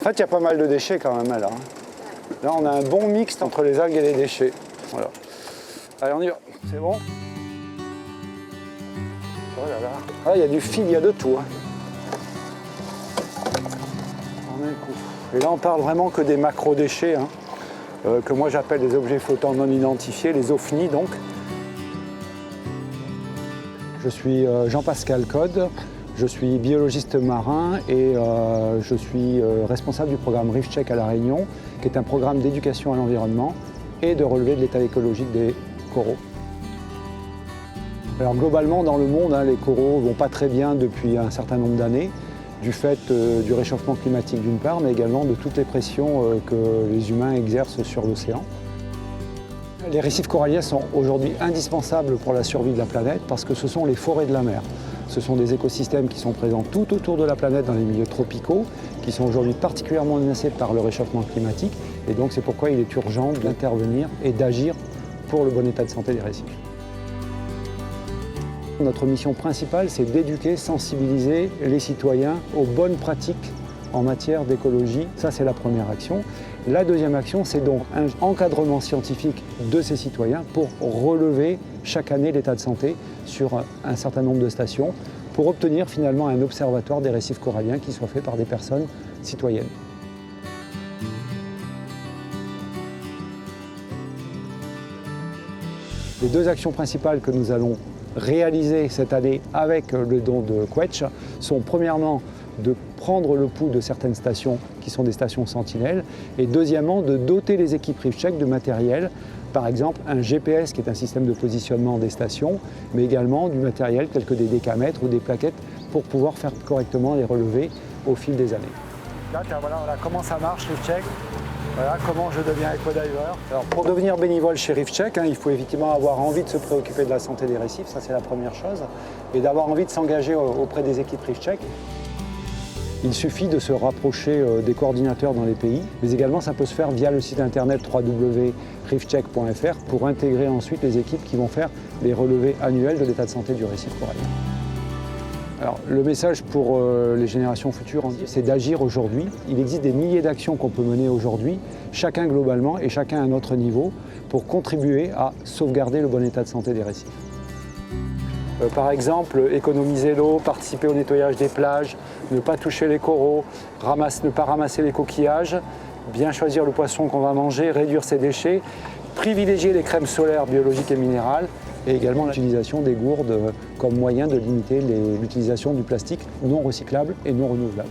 En fait, il y a pas mal de déchets quand même là. Là, on a un bon mix entre les algues et les déchets. Voilà. Allez, on y va. C'est bon? Oh là là. Ah, il y a du fil, il y a de tout. En un coup. Et là, on parle vraiment que des macro-déchets, que moi j'appelle les objets flottants non identifiés, les OFNI donc. Je suis Jean-Pascal Code. Je suis biologiste marin et je suis responsable du programme Reef Check à La Réunion, qui est un programme d'éducation à l'environnement et de relevé de l'état écologique des coraux. Alors globalement, dans le monde, les coraux ne vont pas très bien depuis un certain nombre d'années, du fait du réchauffement climatique d'une part, mais également de toutes les pressions que les humains exercent sur l'océan. Les récifs coralliens sont aujourd'hui indispensables pour la survie de la planète parce que ce sont les forêts de la mer. Ce sont des écosystèmes qui sont présents tout autour de la planète dans les milieux tropicaux, qui sont aujourd'hui particulièrement menacés par le réchauffement climatique. Et donc c'est pourquoi il est urgent d'intervenir et d'agir pour le bon état de santé des récifs. Notre mission principale, c'est d'éduquer, sensibiliser les citoyens aux bonnes pratiques en matière d'écologie. Ça, c'est la première action. La deuxième action, c'est donc un encadrement scientifique de ces citoyens pour relever chaque année l'état de santé sur un certain nombre de stations pour obtenir finalement un observatoire des récifs coralliens qui soit fait par des personnes citoyennes. Les deux actions principales que nous allons réaliser cette année avec le don de Quetch sont premièrement de prendre le pouls de certaines stations qui sont des stations sentinelles et deuxièmement de doter les équipes Reef Check de matériel, par exemple un GPS qui est un système de positionnement des stations, mais également du matériel tel que des décamètres ou des plaquettes pour pouvoir faire correctement les relevés au fil des années. Là, voilà comment ça marche Reef Check. Voilà comment je deviens éco-diver. Alors pour devenir bénévole chez Reef Check, il faut effectivement avoir envie de se préoccuper de la santé des récifs, ça c'est la première chose, et d'avoir envie de s'engager auprès des équipes Reef Check. Il suffit de se rapprocher des coordinateurs dans les pays, mais également ça peut se faire via le site internet www.reefcheck.fr pour intégrer ensuite les équipes qui vont faire les relevés annuels de l'état de santé du récif corallien. Alors, le message pour les générations futures, c'est d'agir aujourd'hui. Il existe des milliers d'actions qu'on peut mener aujourd'hui, chacun globalement et chacun à notre niveau, pour contribuer à sauvegarder le bon état de santé des récifs. Par exemple, économiser l'eau, participer au nettoyage des plages, ne pas toucher les coraux, ne pas ramasser les coquillages, bien choisir le poisson qu'on va manger, réduire ses déchets, privilégier les crèmes solaires biologiques et minérales, et également l'utilisation des gourdes comme moyen de limiter l'utilisation du plastique non recyclable et non renouvelable.